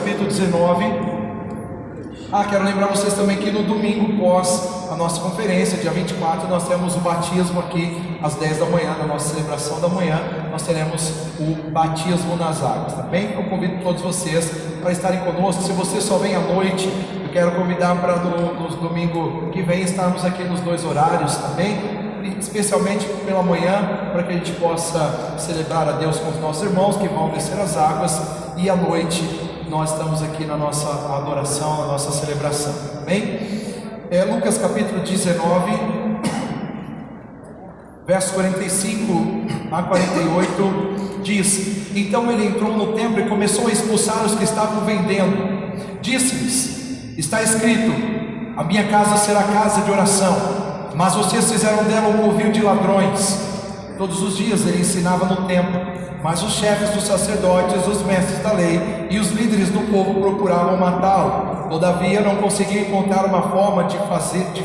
capítulo 19. Quero lembrar vocês também que no domingo pós a nossa conferência, dia 24, nós temos o batismo aqui às 10 da manhã, na nossa celebração da manhã, nós teremos o batismo nas águas, tá bem? Eu convido todos vocês para estarem conosco. Se você só vem à noite, eu quero convidar para no domingo que vem estarmos aqui nos dois horários também, especialmente pela manhã, para que a gente possa celebrar a Deus com os nossos irmãos que vão descer as águas, e à noite nós estamos aqui na nossa adoração, na nossa celebração, amém? Lucas capítulo 19, verso 45 a 48, diz: Então ele entrou no templo e começou a expulsar os que estavam vendendo. Disse-lhes: Está escrito, a minha casa será casa de oração, mas vocês fizeram dela um covil de ladrões. Todos os dias ele ensinava no templo, mas os chefes dos sacerdotes, os mestres da lei e os líderes do povo procuravam matá-lo. Todavia não conseguiam encontrar uma forma de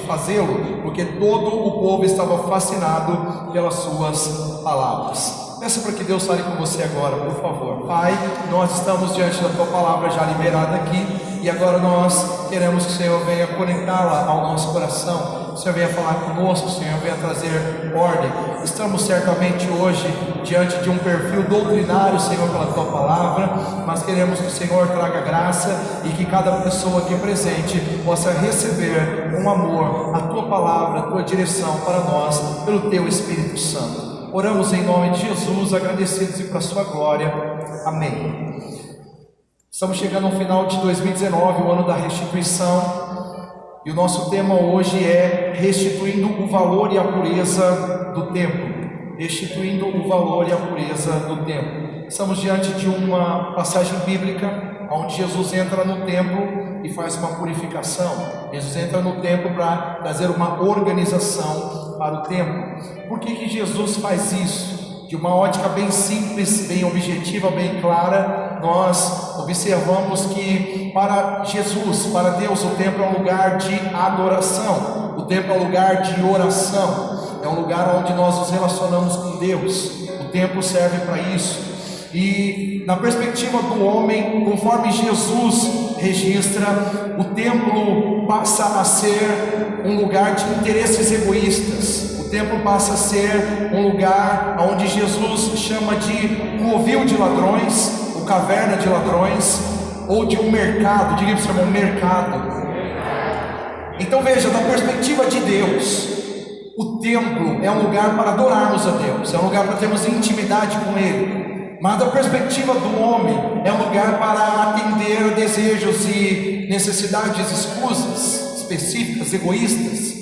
fazê-lo, porque todo o povo estava fascinado pelas suas palavras. Peça para que Deus fale com você agora, por favor. Pai, nós estamos diante da Tua palavra já liberada aqui, e agora nós queremos que o Senhor venha conectá-la ao nosso coração. O Senhor venha falar conosco, o Senhor venha trazer ordem. Estamos certamente hoje diante de um perfil doutrinário, Senhor, pela Tua palavra, mas queremos que o Senhor traga graça e que cada pessoa aqui presente possa receber com amor a Tua palavra, a Tua direção para nós, pelo Teu Espírito Santo. Oramos em nome de Jesus, agradecidos e para a Sua glória. Amém. Estamos chegando ao final de 2019, o ano da restituição, e o nosso tema hoje é restituindo o valor e a pureza do templo. Restituindo o valor e a pureza do templo. Estamos diante de uma passagem bíblica onde Jesus entra no templo e faz uma purificação. Jesus entra no templo para trazer uma organização para o templo. Por que Jesus faz isso? De uma ótica bem simples, bem objetiva, bem clara, nós observamos que para Jesus, para Deus, o templo é um lugar de adoração, o templo é um lugar de oração, é um lugar onde nós nos relacionamos com Deus. O templo serve para isso. E na perspectiva do homem, conforme Jesus registra, o templo passa a ser um lugar de interesses egoístas. O templo passa a ser um lugar onde Jesus chama de covil de ladrões, ou caverna de ladrões, ou de um mercado. Diga para o seu irmão, mercado. Então veja, da perspectiva de Deus, o templo é um lugar para adorarmos a Deus, é um lugar para termos intimidade com Ele. Mas da perspectiva do homem, é um lugar para atender a desejos e necessidades escusas, específicas, egoístas.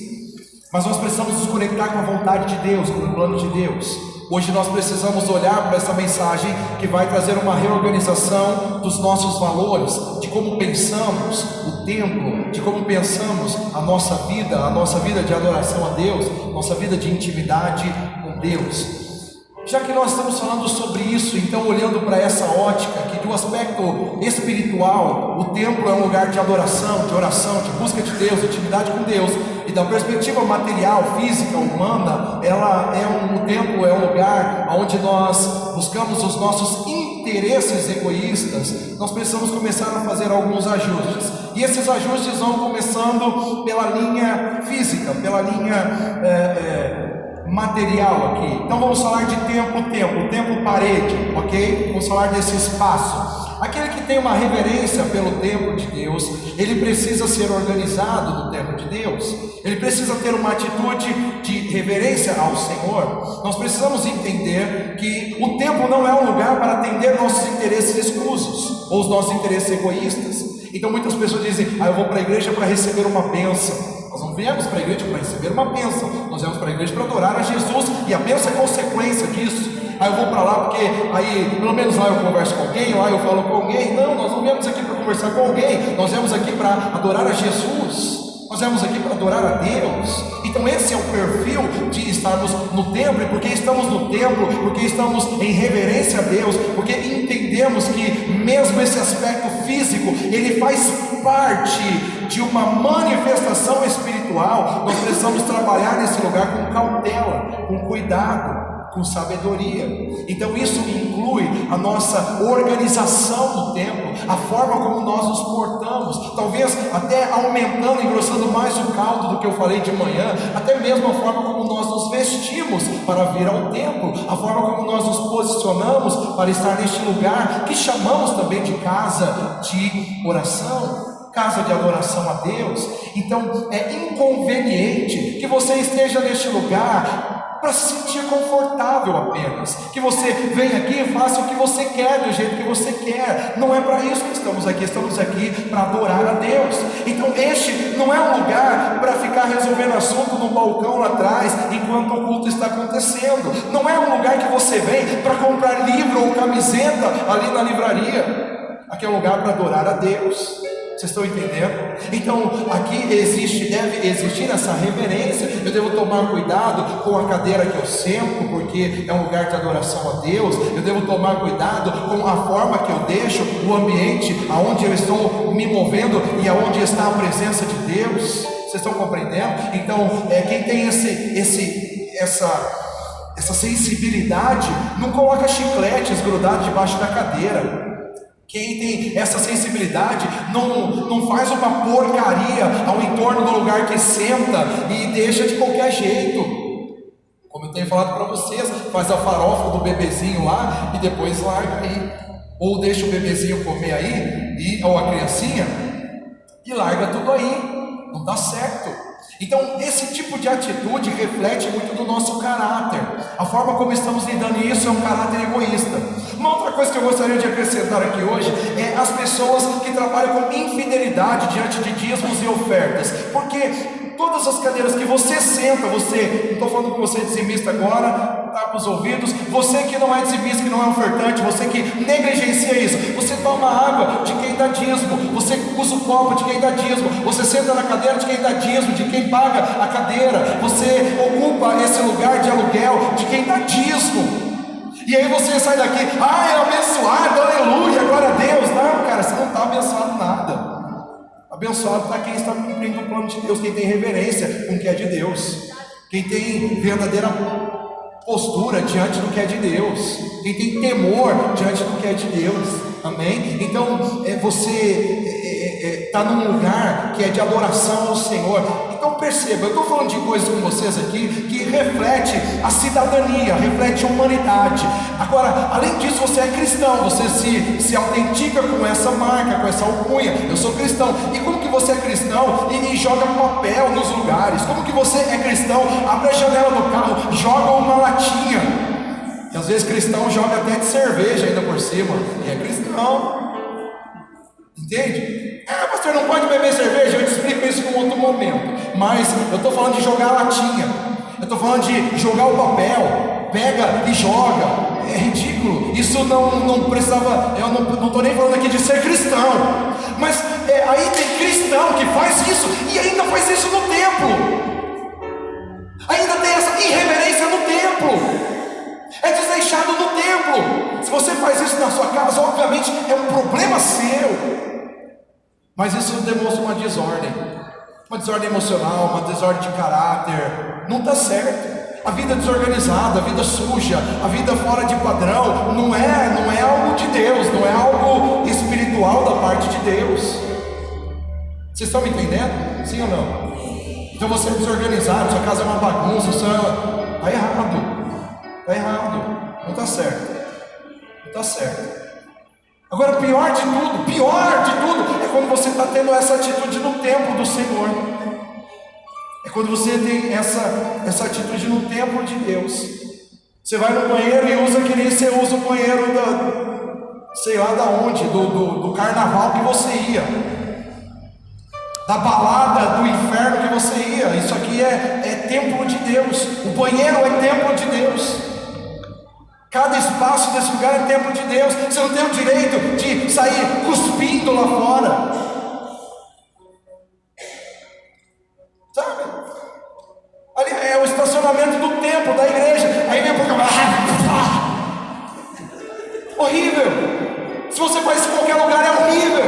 Mas nós precisamos nos conectar com a vontade de Deus, com o plano de Deus. Hoje nós precisamos olhar para essa mensagem que vai trazer uma reorganização dos nossos valores, de como pensamos o templo, de como pensamos a nossa vida de adoração a Deus, nossa vida de intimidade com Deus. Já que nós estamos falando sobre isso, então olhando para essa ótica, que do aspecto espiritual, o templo é um lugar de adoração, de oração, de busca de Deus, de intimidade com Deus, e da perspectiva material, física, humana, o templo é um lugar onde nós buscamos os nossos interesses egoístas. Nós precisamos começar a fazer alguns ajustes, e esses ajustes vão começando pela linha física, pela linha material aqui. Então vamos falar de templo parede, ok? Vamos falar desse espaço. Aquele que tem uma reverência pelo templo de Deus, ele precisa ser organizado no templo de Deus. Ele precisa ter uma atitude de reverência ao Senhor. Nós precisamos entender que o templo não é um lugar para atender nossos interesses escusos ou os nossos interesses egoístas. Então muitas pessoas dizem: eu vou para a igreja para receber uma bênção. Nós não viemos para a igreja para receber uma bênção, nós viemos para a igreja para adorar a Jesus, e a bênção é consequência disso. Eu vou para lá porque aí pelo menos lá eu converso com alguém, lá eu falo com alguém. Não, nós não viemos aqui para conversar com alguém, nós viemos aqui para adorar a Jesus, nós viemos aqui para adorar a Deus. Então esse é o perfil de estarmos no templo. E porque estamos no templo, porque estamos em reverência a Deus, porque entendemos que mesmo esse aspecto físico, ele faz parte de uma manifestação espiritual. Nós precisamos trabalhar nesse lugar com cautela, com cuidado, com sabedoria. Então isso inclui a nossa organização do templo, a forma como nós nos portamos, talvez até aumentando, engrossando mais o caldo do que eu falei de manhã, até mesmo a forma como nós nos vestimos para vir ao templo, a forma como nós nos posicionamos para estar neste lugar que chamamos também de casa de oração, casa de adoração a Deus. Então é inconveniente que você esteja neste lugar para se sentir confortável apenas, que você venha aqui e faça o que você quer, do jeito que você quer. Não é para isso que estamos aqui para adorar a Deus. Então este não é um lugar para ficar resolvendo assunto no balcão lá atrás, enquanto o culto está acontecendo. Não é um lugar que você vem para comprar livro ou camiseta ali na livraria. Aqui é um lugar para adorar a Deus. Vocês estão entendendo? Então aqui deve existir essa reverência. Eu devo tomar cuidado com a cadeira que eu sento, porque é um lugar de adoração a Deus. Eu devo tomar cuidado com a forma que eu deixo o ambiente aonde eu estou me movendo e aonde está a presença de Deus. Vocês estão compreendendo? Então quem tem essa sensibilidade não coloca chicletes grudados debaixo da cadeira. Quem tem essa sensibilidade não faz uma porcaria ao entorno do lugar que senta e deixa de qualquer jeito. Como eu tenho falado para vocês, faz a farofa do bebezinho lá e depois larga aí. Ou deixa o bebezinho comer aí, ou a criancinha, e larga tudo aí. Não dá certo. Então esse tipo de atitude reflete muito do nosso caráter. A forma como estamos lidando isso é um caráter egoísta. Uma outra coisa que eu gostaria de acrescentar aqui hoje é as pessoas que trabalham com infidelidade diante de dízimos e ofertas. Porque todas as cadeiras que você senta, não estou falando com você dizimista agora, tapa os ouvidos, você que não é dizimista, que não é ofertante, você que negligencia isso, você toma água de quem dá dízimo, você usa o copo de quem dá dízimo, você senta na cadeira de quem dá dízimo, de quem paga a cadeira, você ocupa esse lugar de aluguel de quem dá dízimo. E aí você sai daqui, é abençoado, aleluia, glória a Deus. Não, cara, você não está abençoado nada. Abençoado está quem está cumprindo o plano de Deus, quem tem reverência com o que é de Deus, quem tem verdadeira postura diante do que é de Deus, quem tem temor diante do que é de Deus. Amém? Então você está num lugar que é de adoração ao Senhor. Então perceba, eu estou falando de coisas com vocês aqui que reflete a cidadania, reflete a humanidade. Agora, além disso, você é cristão, você se autentica com essa marca, com essa alcunha. Eu sou cristão. E como que você é cristão e joga papel nos lugares? Como que você é cristão? Abre a janela do carro, joga uma latinha. E às vezes cristão joga até de cerveja ainda por cima. E é cristão. Entende? Pastor, não pode beber cerveja. Eu te explico isso em um outro momento. Mas eu estou falando de jogar a latinha. Eu estou falando de jogar o papel. Pega e joga. É ridículo. Isso não precisava. Eu não estou nem falando aqui de ser cristão. Mas aí tem cristão que faz isso e ainda faz isso no templo. Ainda tem essa irreverência no templo. É desleixado no templo. Se você faz isso na sua casa, obviamente é um problema seu. Mas isso demonstra uma desordem emocional, uma desordem de caráter. Não está certo. A vida desorganizada, a vida suja, a vida fora de padrão, não é algo de Deus, não é algo espiritual da parte de Deus. Vocês estão me entendendo? Sim ou não? Então você é desorganizado, sua casa é uma bagunça, está errado. Está errado, não está certo. Não está certo. Agora, pior de tudo, é quando você está tendo essa atitude no templo do Senhor. É quando você tem essa atitude no templo de Deus. Você vai no banheiro e usa que nem você usa o banheiro sei lá da onde, do carnaval que você ia, da balada do inferno que você ia. Isso aqui é templo de Deus. O banheiro é templo de Deus. Cada espaço desse lugar é templo de Deus. Você não tem o direito de sair cuspindo lá fora. Sabe? Ali é o estacionamento do templo, da igreja. Aí vem por horrível. Se você faz isso em qualquer lugar é horrível.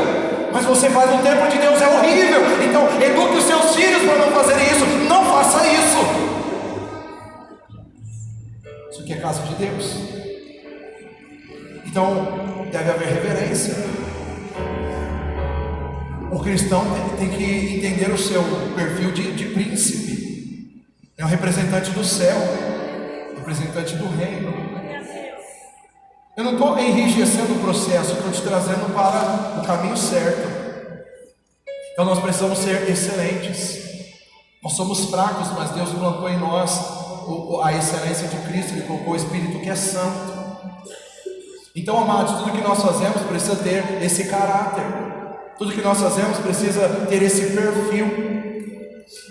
Mas você faz no templo de Deus é horrível. Então eduque os seus filhos para não fazerem isso. Não faça isso. Isso aqui é casa de Então deve haver reverência. O cristão tem que entender o seu perfil de príncipe. É um representante do céu, representante do reino. Eu não estou enrijecendo o processo, estou te trazendo para o caminho certo. Então nós precisamos ser excelentes. Nós somos fracos, mas Deus plantou em nós a excelência de Cristo. Ele colocou o Espírito que é santo. Então, amados, tudo que nós fazemos precisa ter esse caráter. Tudo que nós fazemos precisa ter esse perfil.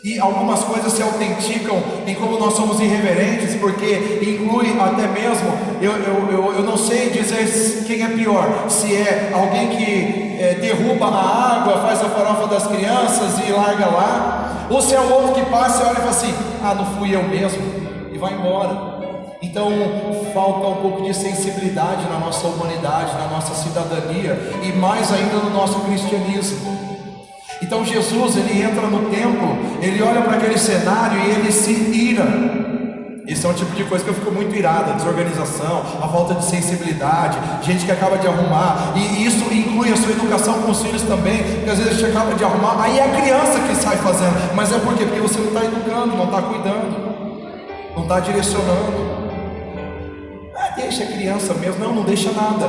E algumas coisas se autenticam em como nós somos irreverentes, porque inclui até mesmo, eu não sei dizer quem é pior, se é alguém que derruba a água, faz a farofa das crianças e larga lá, ou se é o outro que passa e olha e fala assim, não fui eu mesmo, e vai embora. Então falta um pouco de sensibilidade na nossa humanidade, na nossa cidadania, e mais ainda no nosso cristianismo. Então Jesus, ele entra no templo, ele olha para aquele cenário e ele se ira. Esse é um tipo de coisa que eu fico muito irado: a desorganização, a falta de sensibilidade, gente que acaba de arrumar, e isso inclui a sua educação com os filhos também, porque às vezes a gente acaba de arrumar, aí é a criança que sai fazendo, mas é por quê? Porque você não está educando, não está cuidando, não está direcionando. Deixa a criança mesmo, não deixa nada.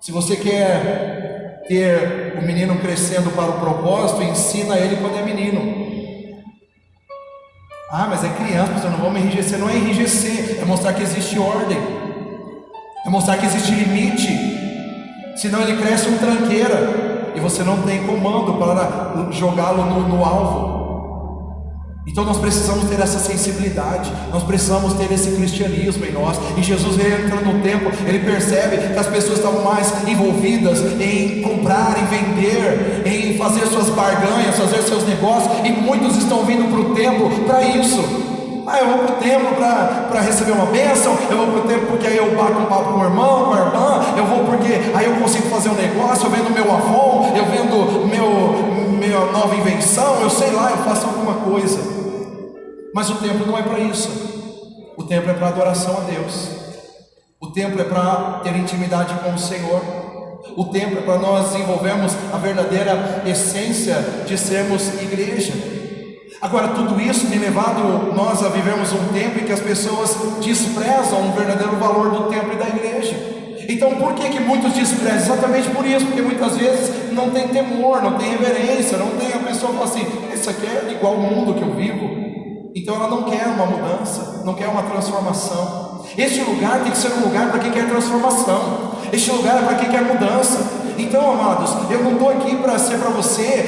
Se você quer ter o menino crescendo para o propósito, ensina ele quando é menino. Mas é criança, você não vamos enrijecer. Não é enrijecer, é mostrar que existe ordem, é mostrar que existe limite. Senão ele cresce um tranqueira e você não tem comando para jogá-lo no alvo. Então nós precisamos ter essa sensibilidade, nós precisamos ter esse cristianismo em nós. E Jesus entra no templo, ele percebe que as pessoas estavam mais envolvidas em comprar, em vender, em fazer suas barganhas, fazer seus negócios, e muitos estão vindo para o templo para isso. Eu vou para o templo para receber uma bênção, eu vou para o templo porque aí eu bato um papo com o irmão, com a irmã, eu vou porque aí eu consigo fazer um negócio, eu vendo meu Avon, eu vendo minha nova invenção, eu sei lá, eu faço alguma coisa. Mas o templo não é para isso. O templo é para adoração a Deus. O templo é para ter intimidade com o Senhor. O templo é para nós desenvolvermos a verdadeira essência de sermos igreja. Agora, tudo isso tem levado nós a vivermos um tempo em que as pessoas desprezam o verdadeiro valor do templo e da igreja. Então por que muitos desprezam? Exatamente por isso, porque muitas vezes não tem temor, não tem reverência, não tem, a pessoa fala assim, isso aqui é igual ao mundo que eu vivo. Então ela não quer uma mudança, não quer uma transformação. Este lugar tem que ser um lugar para quem quer transformação. Este lugar é para quem quer mudança. Então, amados, eu não estou aqui para ser para você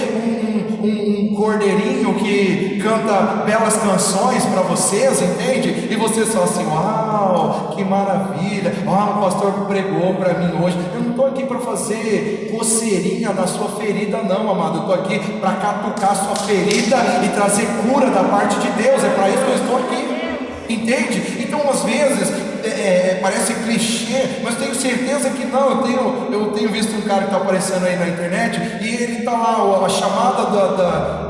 um cordeirinho que canta belas canções para vocês, entende? E vocês falam assim, uau, que maravilha, o pastor pregou para mim hoje. Eu não estou aqui para fazer coceirinha na sua ferida não, amado. Eu estou aqui para catucar sua ferida e trazer cura da parte de Deus. É para isso que eu estou aqui, entende? Então às vezes parece clichê, mas tenho certeza que não. Eu tenho visto um cara que está aparecendo aí na internet, e ele está lá, a chamada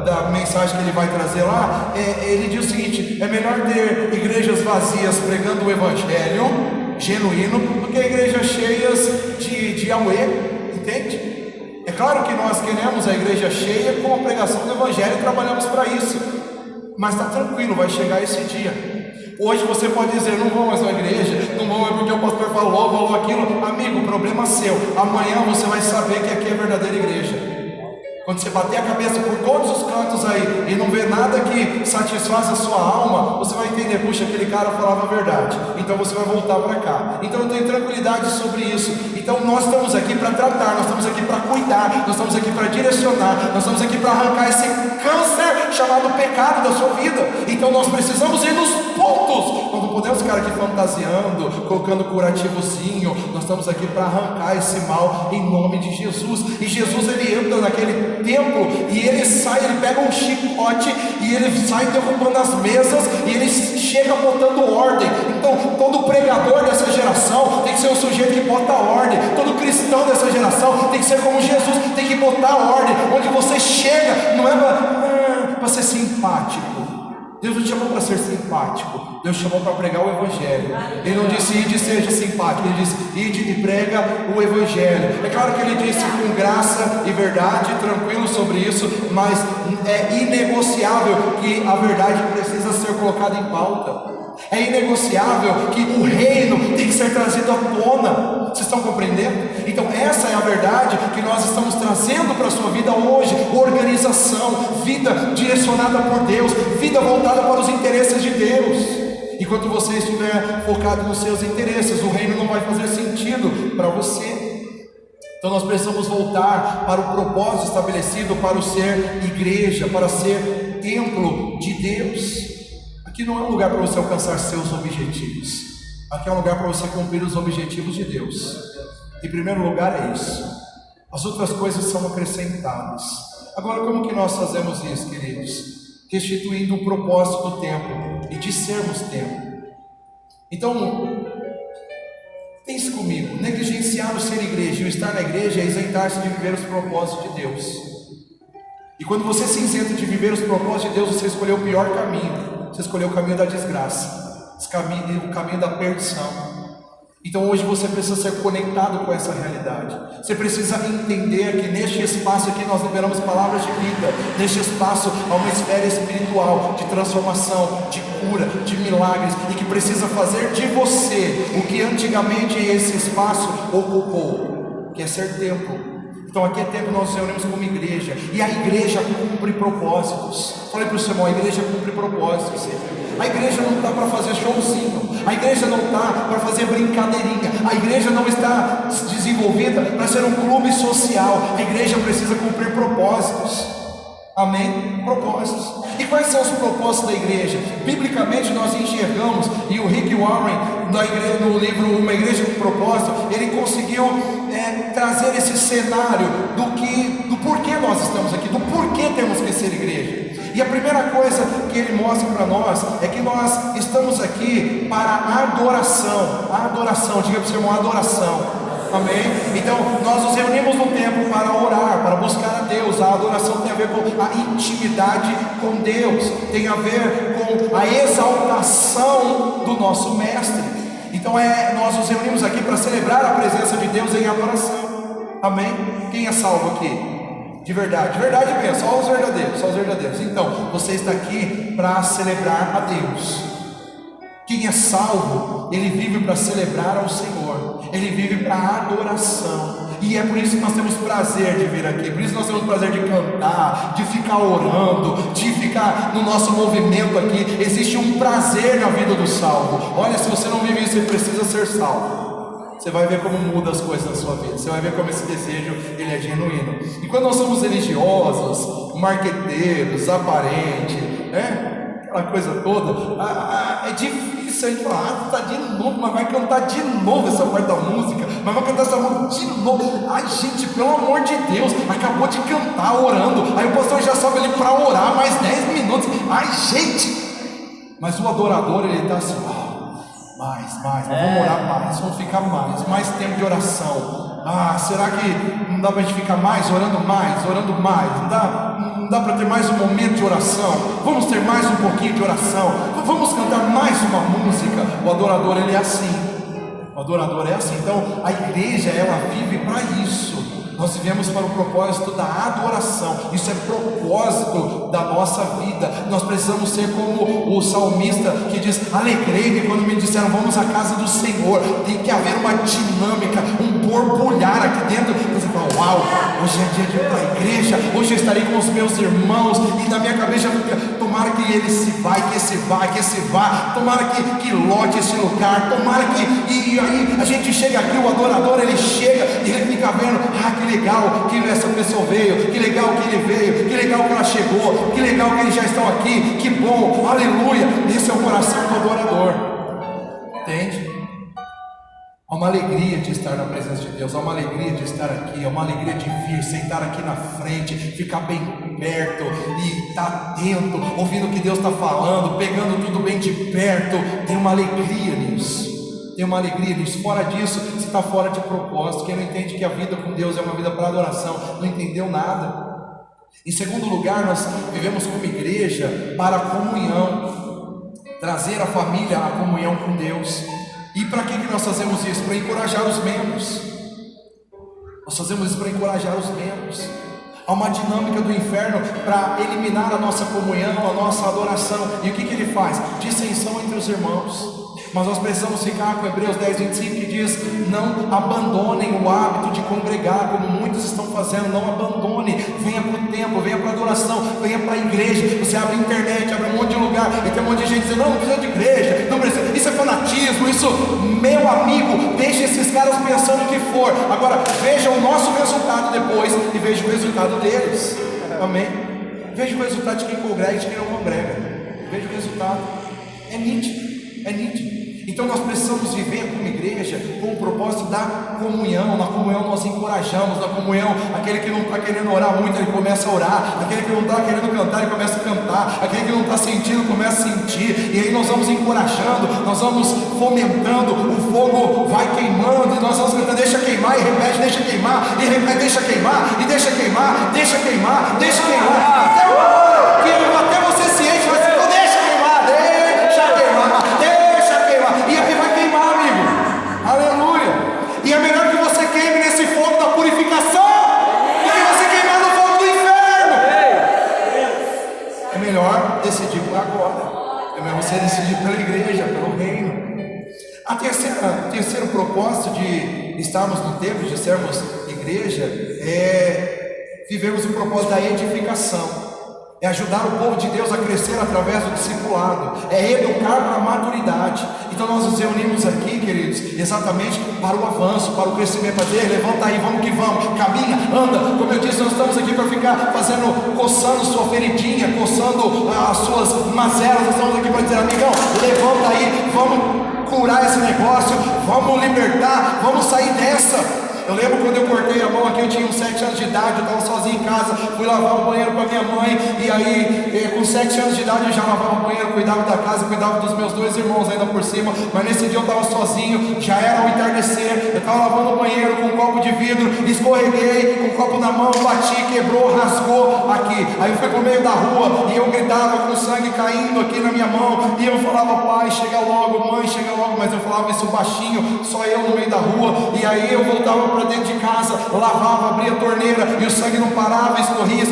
da mensagem que ele vai trazer lá, ele diz o seguinte: é melhor ter igrejas vazias pregando o evangelho genuíno do que igrejas cheias de auê, entende? É claro que nós queremos a igreja cheia com a pregação do evangelho e trabalhamos para isso, mas está tranquilo, vai chegar esse dia. Hoje você pode dizer, não vou mais na igreja, não vou mais porque o pastor falou aquilo. Amigo, o problema é seu. Amanhã você vai saber que aqui é verdadeira igreja. Quando você bater a cabeça por todos os cantos aí e não ver nada que satisfaz a sua alma, você vai entender, puxa, aquele cara falava a verdade. Então você vai voltar para cá. Então eu tenho tranquilidade sobre isso. Então nós estamos aqui para tratar, nós estamos aqui para cuidar, nós estamos aqui para direcionar, nós estamos aqui para arrancar esse câncer chamado pecado da sua vida. Então nós precisamos ir nos pontos. Nós não podemos ficar aqui fantasiando, colocando curativozinho. Nós estamos aqui para arrancar esse mal em nome de Jesus. E Jesus, ele entra naquele templo e ele sai, ele pega um chicote e ele sai derrubando as mesas e ele chega botando ordem. Então todo pregador dessa geração tem que ser um sujeito que bota ordem. Todo cristão dessa geração tem que ser como Jesus, tem que botar ordem. Onde você chega não é para ser simpático, Deus não te chamou para ser simpático, Deus te chamou para pregar o Evangelho. Ele não disse ide e seja simpático, Ele disse ide e prega o Evangelho. É claro que Ele disse com graça e verdade, tranquilo sobre isso, mas é inegociável que a verdade precisa ser colocada em pauta. É inegociável que o reino tem que ser trazido à tona. Vocês estão compreendendo? Então essa é a verdade que nós estamos trazendo para a sua vida hoje. Organização, vida direcionada por Deus, vida voltada para os interesses de Deus. Enquanto você estiver focado nos seus interesses, o reino não vai fazer sentido para você. Então nós precisamos voltar para o propósito estabelecido para o ser igreja, para ser templo de Deus. Aqui não é um lugar para você alcançar seus objetivos. Aqui é um lugar para você cumprir os objetivos de Deus. Em primeiro lugar é isso. As outras coisas são acrescentadas. Agora, como que nós fazemos isso, queridos? Restituindo o propósito do templo e de sermos templo. Então, pense comigo. Negligenciar o ser igreja e o estar na igreja é isentar-se de viver os propósitos de Deus. E quando você se isenta de viver os propósitos de Deus, você escolheu o pior caminho. Você escolheu o caminho da desgraça, o caminho da perdição. Então hoje você precisa ser conectado com essa realidade. Você precisa entender que neste espaço aqui nós liberamos palavras de vida. Neste espaço há uma esfera espiritual de transformação, de cura, de milagres, e que precisa fazer de você o que antigamente esse espaço ocupou, que é ser templo. Então aqui é tempo nós nos reunimos como igreja, e a igreja cumpre propósitos. Falei para o seu irmão, a igreja cumpre propósitos. A igreja não está para fazer showzinho, a igreja não está para fazer brincadeirinha, a igreja não está desenvolvida para ser um clube social. A igreja precisa cumprir propósitos. Amém? Propósitos. E quais são os propósitos da igreja? Biblicamente nós enxergamos, e o Rick Warren, no livro Uma Igreja com Propósito, ele conseguiu trazer esse cenário do porquê nós estamos aqui, do porquê temos que ser igreja. E a primeira coisa que ele mostra para nós é que nós estamos aqui para adoração. Adoração, diga para o seu irmão, adoração. Amém? Então nós nos reunimos no templo para orar, para buscar a Deus. A adoração tem a ver com a intimidade com Deus, tem a ver com a exaltação do nosso mestre. Então nós nos reunimos aqui para celebrar a presença de Deus em adoração. Amém? Quem é salvo aqui? De verdade mesmo, só os verdadeiros. Então você está aqui para celebrar a Deus. Quem é salvo, ele vive para celebrar ao Senhor, ele vive para adoração. E é por isso que nós temos prazer de vir aqui, por isso nós temos prazer de cantar, de ficar orando, de ficar no nosso movimento aqui. Existe um prazer na vida do salvo. Olha, se você não vive isso, você precisa ser salvo. Você vai ver como muda as coisas na sua vida. Você vai ver como esse desejo ele é genuíno. E quando nós somos religiosos, marqueteiros, aparentes, aquela coisa toda, é difícil a gente falar, tá de novo, mas vai cantar de novo essa parte da música, mas vai cantar essa música de novo. Ai gente, pelo amor de Deus, acabou de cantar orando, aí o pastor já sobe ali para orar mais 10 minutos. Ai gente, mas o adorador ele está assim, mais, vamos orar mais, vamos ficar mais tempo de oração. Será que não dá para a gente ficar mais, orando mais? Não dá para ter mais um momento de oração? Vamos ter mais um pouquinho de oração? Vamos cantar mais uma música? O adorador ele é assim. O adorador é assim. Então a igreja ela vive para isso. Nós vivemos para o propósito da adoração. Isso é propósito da nossa vida. Nós precisamos ser como o salmista que diz: alegrei-me quando me disseram vamos à casa do Senhor. Tem que haver uma dinâmica, um borbulhar aqui dentro. Você fala: uau, hoje é dia de ir para a igreja, hoje eu estarei com os meus irmãos. E na minha cabeça fica: tomara que ele se vai, que esse vá, tomara que lote esse lugar, tomara que... E aí a gente chega aqui, o adorador ele chega e ele fica vendo: que legal que essa pessoa veio, que legal que ele veio, que legal que ela chegou, que legal que eles já estão aqui, que bom, aleluia. Esse é o coração do adorador, entende? Há uma alegria de estar na presença de Deus, há uma alegria de estar aqui, há uma alegria de vir, sentar aqui na frente, ficar bem perto e estar atento, ouvindo o que Deus está falando, pegando tudo bem de perto. Tem uma alegria nisso. Tem uma alegria nisso. Fora disso, você está fora de propósito. Quem não entende que a vida com Deus é uma vida para adoração, não entendeu nada. Em segundo lugar, nós vivemos como igreja para a comunhão, trazer a família à comunhão com Deus. E para que nós fazemos isso? Para encorajar os membros. Nós fazemos isso para encorajar os membros. Há uma dinâmica do inferno para eliminar a nossa comunhão, a nossa adoração. E o que ele faz? Dissensão entre os irmãos. Mas nós precisamos ficar com Hebreus 10, 25, que diz: não abandonem o hábito de congregar, como muitos estão fazendo. Não abandone, venha para o templo, venha para a adoração, venha para a igreja. Você abre a internet, abre um monte de lugar, e tem um monte de gente dizendo: não precisa de igreja, não precisa. Isso é fanatismo, isso, meu amigo, deixe esses caras pensando o que for. Agora, veja o nosso resultado depois, e veja o resultado deles. Amém? Veja o resultado de quem congrega e de quem não congrega. Veja o resultado, é nítido. É nítido. Então nós precisamos viver como igreja com o propósito da comunhão. Na comunhão nós encorajamos. Na comunhão, aquele que não está querendo orar muito, ele começa a orar. Aquele que não está querendo cantar, ele começa a cantar. Aquele que não está sentindo, começa a sentir. E aí nós vamos encorajando, nós vamos fomentando. O fogo vai queimando e nós vamos cantando: deixa queimar, e repete: deixa queimar, e repete: deixa queimar, e deixa queimar, deixa queimar, deixa queimar. Até uma hora que até você se enche, vai dizer: deixa queimar, deixa queimar, deixa queimar. E aí vai queimar, amigo. Aleluia. E é melhor que você queime nesse fogo da purificação do que você queimar no fogo do inferno. É melhor decidir por agora. É melhor você decidir pela igreja, pelo reino. O terceiro propósito de estarmos no templo, de sermos igreja, é vivermos o propósito da edificação. É ajudar o povo de Deus a crescer através do discipulado, é educar para a maturidade. Então nós nos reunimos aqui, queridos, exatamente para o avanço, para o crescimento. Fazer: levanta aí, vamos que vamos, caminha, anda. Como eu disse, nós estamos aqui para ficar coçando sua feridinha, coçando as suas mazelas. Nós estamos aqui para dizer: amigão, levanta aí, vamos curar esse negócio, vamos libertar, vamos sair dessa. Eu lembro quando eu cortei a mão aqui, eu tinha uns 7 anos de idade, eu estava sozinho em casa, fui lavar o banheiro com a minha mãe, e aí com 7 anos de idade eu já lavava o banheiro, cuidava da casa, cuidava dos meus 2 irmãos ainda por cima, mas nesse dia eu estava sozinho, já era o entardecer, eu estava lavando o banheiro com um copo de vidro, escorreguei, com o copo na mão, bati, quebrou, rasgou aqui. Aí eu fui para o meio da rua, e eu gritava com o sangue caindo aqui na minha mão, e eu falava: pai, chega logo, mãe, chega logo, mas eu falava isso baixinho, só eu no meio da rua. E aí eu voltava para dentro de casa, lavava, abria a torneira, e o sangue não parava, escorria,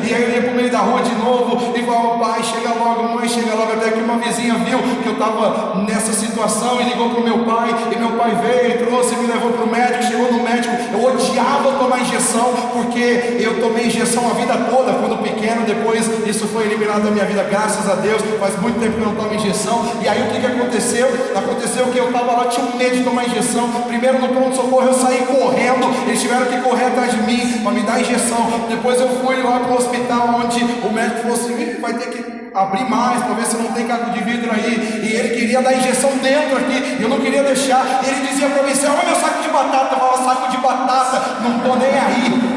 e aí eu ia para o meio da rua de novo, e falava: pai, chega logo, mãe, chega logo. Até que uma vizinha viu que eu estava nessa situação e ligou para o meu pai, e meu pai veio e trouxe, me levou para o médico. Chegou no médico, eu odiava tomar injeção, porque eu tomei injeção a vida toda, quando pequeno. Depois isso foi eliminado da minha vida, graças a Deus. Faz muito tempo que eu não tomo injeção. E aí o que aconteceu? Aconteceu que eu estava lá, tinha um medo de tomar injeção. Primeiro no pronto-socorro eu saí correndo, eles tiveram que correr atrás de mim para me dar injeção. Depois eu fui lá para o hospital, onde o médico falou assim: vai ter que abrir mais para ver se não tem caco de vidro aí. E ele queria dar injeção dentro aqui, eu não queria deixar. E ele dizia para mim: olha meu saco de batata. Eu falava: saco de batata, não estou nem aí.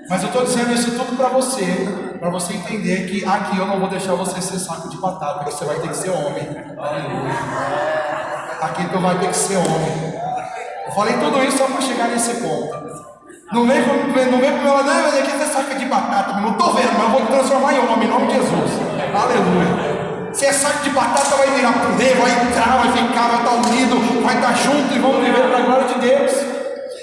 Mas eu estou dizendo isso tudo para você entender que aqui eu não vou deixar você ser saco de batata, porque você vai ter que ser homem. Aleluia. Aqui tu vai ter que ser homem. Eu falei tudo isso só para chegar nesse ponto. Não vem com ela: não, mas aqui é saco de batata. Não estou vendo, mas eu vou te transformar em homem, em nome de Jesus. Aleluia. Se é saco de batata, vai virar purê, vai entrar, vai ficar, vai estar unido, vai estar junto e vamos viver para a glória de Deus.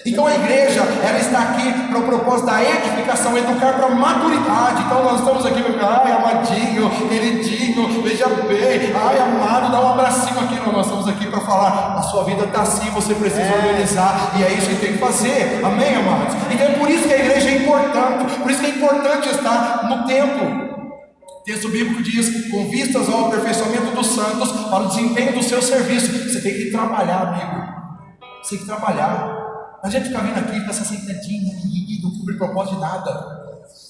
Então a igreja, ela está aqui para o propósito da edificação, educar para a maturidade. Então nós estamos aqui para ficar: ai, amadinho, queridinho, veja bem, ai, amado, dá um abracinho aqui. Não, nós estamos aqui para falar: a sua vida está assim, você precisa organizar, e é isso que tem que fazer. Amém, amados? Então é por isso que a igreja é importante, por isso que é importante estar no templo. O texto bíblico diz: com vistas ao aperfeiçoamento dos santos, para o desempenho do seu serviço. Você tem que trabalhar, amigo. Você tem que trabalhar. A gente fica vindo aqui, fica se sentadinho, e não cumpre propósito de nada.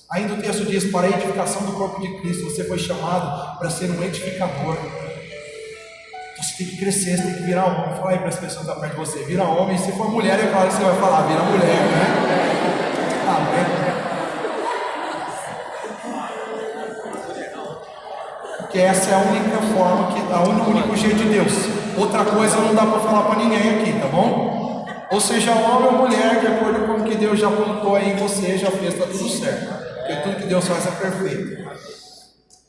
Ainda o texto diz: para a edificação do corpo de Cristo. Você foi chamado para ser um edificador. Você tem que crescer, você tem que virar homem. Fala aí para as pessoas que estão perto de você: vira homem. Se for mulher, é claro que você vai falar: vira mulher, né? Amém. Porque essa é a única forma, o único jeito de Deus. Outra coisa não dá para falar para ninguém aqui, tá bom? Ou seja, homem ou mulher, de acordo com o que Deus já plantou aí em você, já fez, está tudo certo. Porque tudo que Deus faz é perfeito.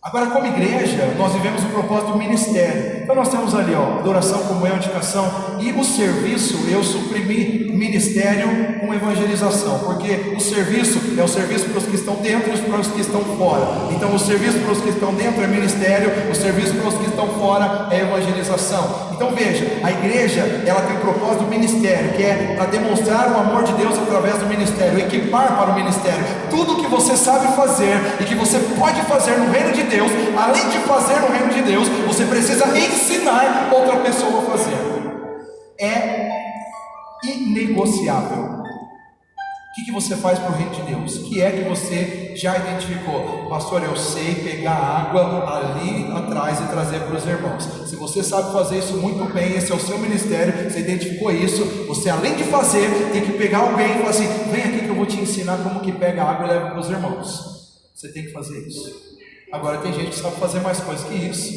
Agora, como igreja, nós vivemos o propósito do ministério. Então nós temos ali, adoração, comunhão, indicação. E o serviço, eu suprimi ministério com evangelização. Porque o serviço é o serviço para os que estão dentro e para os que estão fora. Então o serviço para os que estão dentro é ministério, o serviço para os que estão fora é evangelização. Então veja, a igreja, ela tem o propósito do ministério, que é para demonstrar o amor de Deus através do ministério, equipar para o ministério. Tudo que você sabe fazer e que você pode fazer no reino de Deus, além de fazer no reino de Deus, você precisa ensinar outra pessoa a fazer. É inegociável. O que você faz para o reino de Deus? O que é que você já identificou? Pastor, eu sei pegar água ali atrás e trazer para os irmãos. Se você sabe fazer isso muito bem, esse é o seu ministério, você identificou isso, você além de fazer, tem que pegar alguém e falar assim, vem aqui que eu vou te ensinar como que pega água e leva para os irmãos. Você tem que fazer isso. Agora tem gente que sabe fazer mais coisas que isso,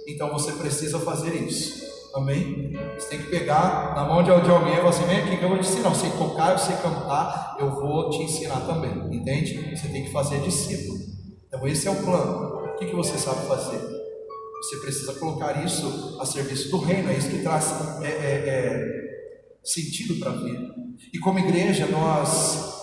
então você precisa fazer isso. Amém? Você tem que pegar na mão de alguém e falar assim, vem aqui que eu vou te ensinar. Eu sei tocar, eu sei cantar, eu vou te ensinar também. Entende? Você tem que fazer discípulo. Então esse é o plano. O que você sabe fazer? Você precisa colocar isso a serviço do reino. É isso que traz sentido para a vida. E como igreja nós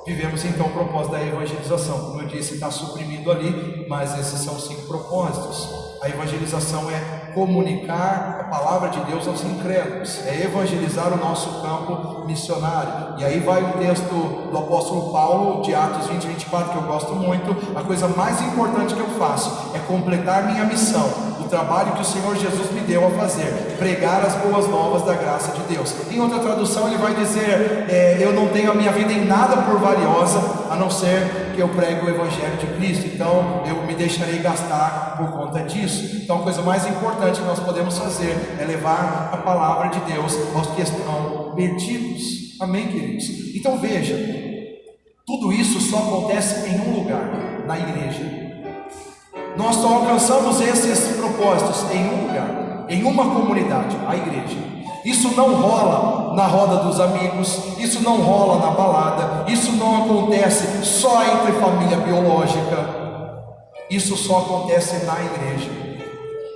vivemos então o propósito da evangelização. Como eu disse, está suprimido ali, mas esses são 5 propósitos. A evangelização é comunicar a palavra de Deus aos incrédulos, é evangelizar o nosso campo missionário. E aí vai o texto do apóstolo Paulo, de Atos 20 e 24, que eu gosto muito. A coisa mais importante que eu faço é completar minha missão, o trabalho que o Senhor Jesus me deu a fazer, pregar as boas novas da graça de Deus. Em outra tradução ele vai dizer, eu não tenho a minha vida em nada por valiosa, a não ser que eu pregue o evangelho de Cristo, então eu me deixarei gastar por conta disso. Então a coisa mais importante que nós podemos fazer é levar a palavra de Deus aos que estão perdidos. Amém, queridos? Então veja, tudo isso só acontece em um lugar, na igreja. Nós só alcançamos esses propósitos em um lugar, em uma comunidade, a igreja. Isso não rola na roda dos amigos, isso não rola na balada, isso não acontece só entre família biológica, isso só acontece na igreja.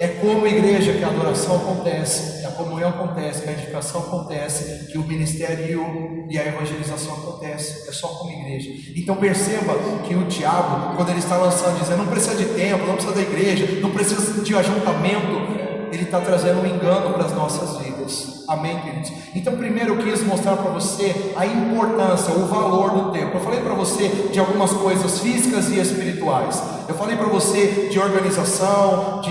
É como igreja que a adoração acontece, que a comunhão acontece, que a edificação acontece, que o ministério e a evangelização acontece. É só como igreja. Então perceba que o diabo, quando ele está lançando, dizendo não precisa de templo, não precisa da igreja, não precisa de ajuntamento, ele está trazendo um engano para as nossas vidas. Amém, queridos? Então primeiro eu quis mostrar para você a importância, o valor do templo. Eu falei para você de algumas coisas físicas e espirituais. Eu falei para você de organização,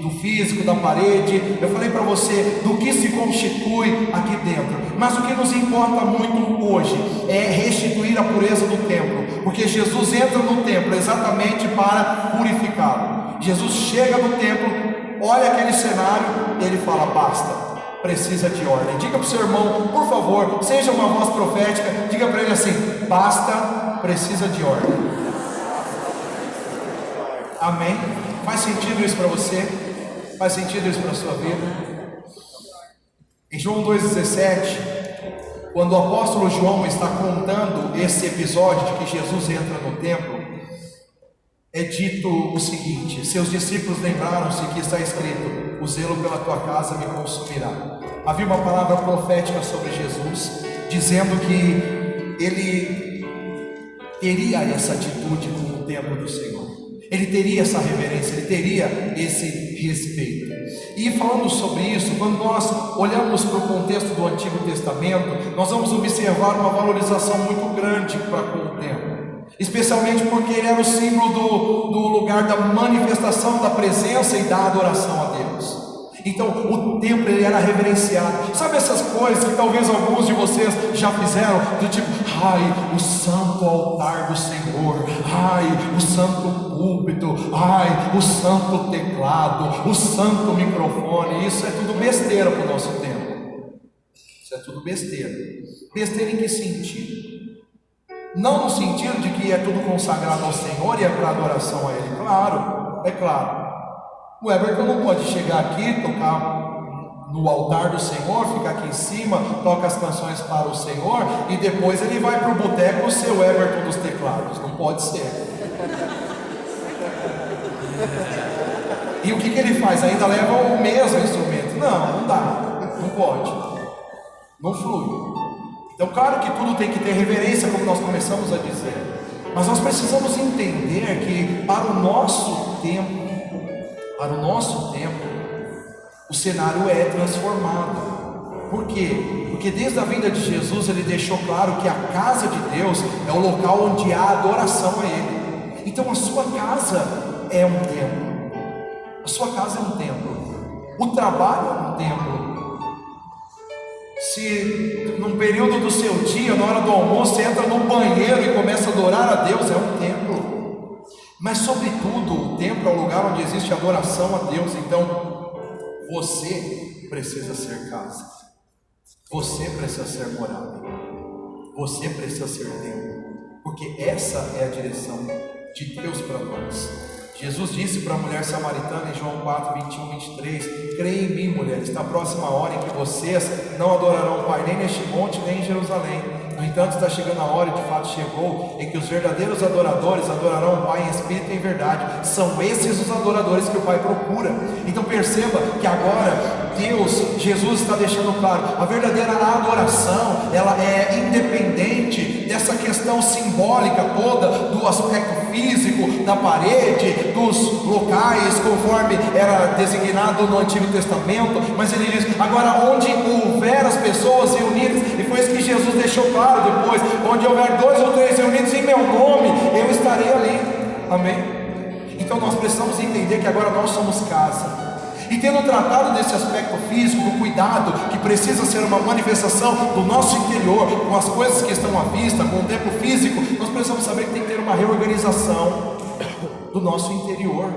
do físico, da parede. Eu falei para você do que se constitui aqui dentro. Mas o que nos importa muito hoje é restituir a pureza do templo, porque Jesus entra no templo exatamente para purificá-lo. Jesus chega no templo, olha aquele cenário, ele fala, basta, precisa de ordem. Diga para o seu irmão, por favor, seja uma voz profética, diga para ele assim, basta, precisa de ordem. Amém? Faz sentido isso para você? Faz sentido isso para a sua vida? Em João 2,17, quando o apóstolo João está contando esse episódio de que Jesus entra no templo, é dito o seguinte: seus discípulos lembraram-se que está escrito, o zelo pela tua casa me consumirá. Havia uma palavra profética sobre Jesus, dizendo que ele teria essa atitude com o templo do Senhor, ele teria essa reverência, ele teria esse respeito. E falando sobre isso, quando nós olhamos para o contexto do Antigo Testamento, nós vamos observar uma valorização muito grande para com o templo, especialmente porque ele era o símbolo do lugar da manifestação da presença e da adoração a Deus. Então o templo ele era reverenciado. Sabe essas coisas que talvez alguns de vocês já fizeram, do tipo, ai, o santo altar do Senhor, ai, o santo púlpito, ai, o santo teclado, o santo microfone. Isso é tudo besteira para o nosso tempo. Isso é tudo besteira. Besteira em que sentido? Não no sentido de que é tudo consagrado ao Senhor e é para adoração a Ele. Claro, é claro. O Everton não pode chegar aqui, tocar no altar do Senhor, fica aqui em cima, toca as canções para o Senhor e depois ele vai para o boteco ser o Everton dos teclados. Não pode ser. E o que ele faz? Ainda leva o mesmo instrumento? Não dá, não pode, não flui. Então, claro que tudo tem que ter reverência, como nós começamos a dizer, mas nós precisamos entender que para o nosso tempo, o cenário é transformado. Por quê? Porque desde a vinda de Jesus ele deixou claro que a casa de Deus é o local onde há adoração a Ele. Então a sua casa é um templo. A sua casa é um templo. O trabalho é um templo. Se num período do seu dia, na hora do almoço, você entra no banheiro e começa a adorar a Deus, é um templo. Mas sobretudo o templo é o lugar onde existe adoração a Deus. Então você precisa ser casa, você precisa ser morada, você precisa ser templo, porque essa é a direção de Deus para nós. Jesus disse para a mulher samaritana em João 4, 21, 23: creia em mim, mulher, está próxima a hora em que vocês não adorarão o Pai nem neste monte nem em Jerusalém. No entanto, está chegando a hora, e de fato chegou, em que os verdadeiros adoradores adorarão o Pai em espírito e em verdade. São esses os adoradores que o Pai procura. Então perceba que agora Jesus está deixando claro, a verdadeira adoração, ela é independente dessa questão simbólica toda, do aspecto físico, da parede, dos locais, conforme era designado no Antigo Testamento. Mas ele diz, agora onde houver as pessoas reunidas, e foi isso que Jesus deixou claro depois, onde houver 2 ou 3 reunidos em meu nome, eu estarei ali. Amém? Então nós precisamos entender que agora nós somos casa. E tendo tratado desse aspecto físico, do cuidado, que precisa ser uma manifestação do nosso interior, com as coisas que estão à vista, com o tempo físico, nós precisamos saber que tem que ter uma reorganização do nosso interior.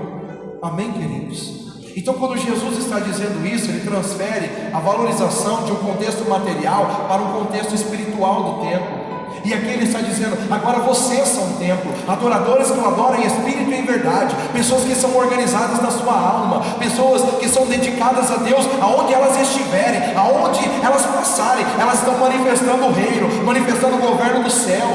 Amém, queridos? Então, quando Jesus está dizendo isso, ele transfere a valorização de um contexto material para um contexto espiritual do templo. E aqui ele está dizendo, agora vocês são um templo, adoradores que o adoram em espírito e em verdade, pessoas que são organizadas na sua alma, pessoas que são dedicadas a Deus, aonde elas estiverem, aonde elas passarem, elas estão manifestando o reino, manifestando o governo do céu.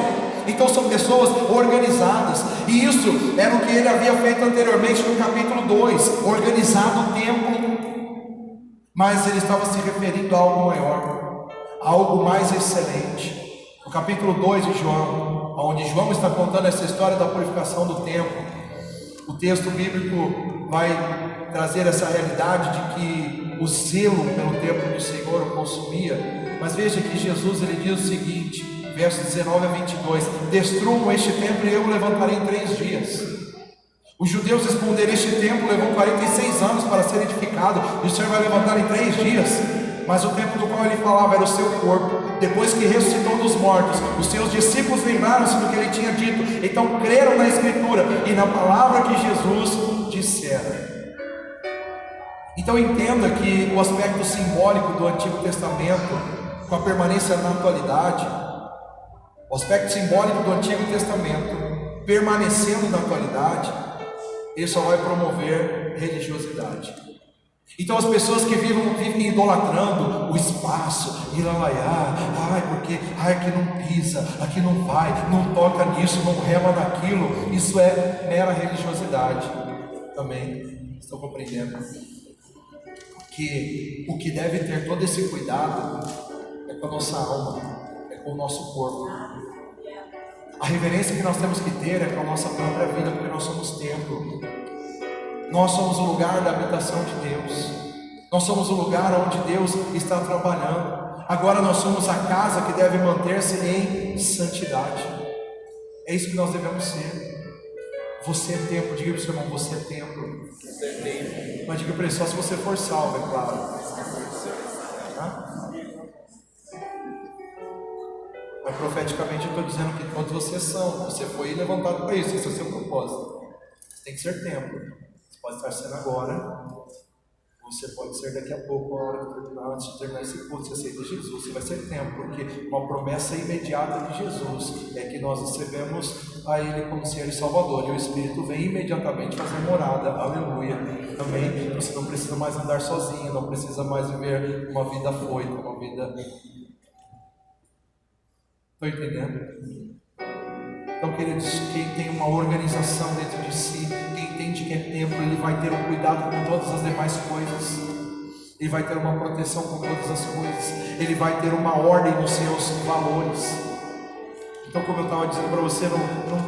Então são pessoas organizadas, e isso era o que ele havia feito anteriormente no capítulo 2, organizado o templo, mas ele estava se referindo a algo maior, a algo mais excelente. No capítulo 2 de João, onde João está contando essa história da purificação do templo, o texto bíblico vai trazer essa realidade de que o zelo pelo templo do Senhor o consumia. Mas veja que Jesus ele diz o seguinte, versos 19 a 22: destruam este templo e eu o levantarei em 3 dias. Os judeus responderam, este templo levou 46 anos para ser edificado, e o Senhor vai levantar em 3 dias. Mas o templo do qual ele falava era o seu corpo. Depois que ressuscitou dos mortos, os seus discípulos lembraram-se do que ele tinha dito, então creram na Escritura e na palavra que Jesus dissera. Então entenda que o aspecto simbólico do Antigo Testamento, com a permanência na atualidade, o aspecto simbólico do Antigo Testamento permanecendo na atualidade, ele só vai promover religiosidade. Então as pessoas que vivem idolatrando o espaço, porque aqui não pisa, aqui não vai, não toca nisso, não rema naquilo, isso é mera religiosidade. Também estão compreendendo? Porque o que deve ter todo esse cuidado é com a nossa alma, é com o nosso corpo. A reverência que nós temos que ter é com a nossa própria vida, porque nós somos templo. Nós somos o lugar da habitação de Deus. Nós somos o lugar onde Deus está trabalhando. Agora nós somos a casa que deve manter-se em santidade. É isso que nós devemos ser. Você é templo. Diga para o seu irmão, você é templo. Você é templo. Mas diga para ele, só se você for salvo, é claro. Mas profeticamente eu estou dizendo que todos vocês são. Você foi levantado para isso. Esse é o seu propósito. Você tem que ser templo. Você pode estar sendo agora, você pode ser daqui a pouco, a hora que terminar, antes de terminar esse culto, você aceita Jesus, você vai ser templo, porque uma promessa imediata de Jesus é que nós recebemos a Ele como Senhor e Salvador, e o Espírito vem imediatamente fazer morada, aleluia, Amém? Você não precisa mais andar sozinho, não precisa mais viver uma vida afoita, uma vida... Estão entendendo? Então, queridos, quem tem uma organização dentro de si, quem entende que é templo, ele vai ter um cuidado com todas as demais coisas, ele vai ter uma proteção com todas as coisas, ele vai ter uma ordem nos seus valores. Então, como eu estava dizendo para você,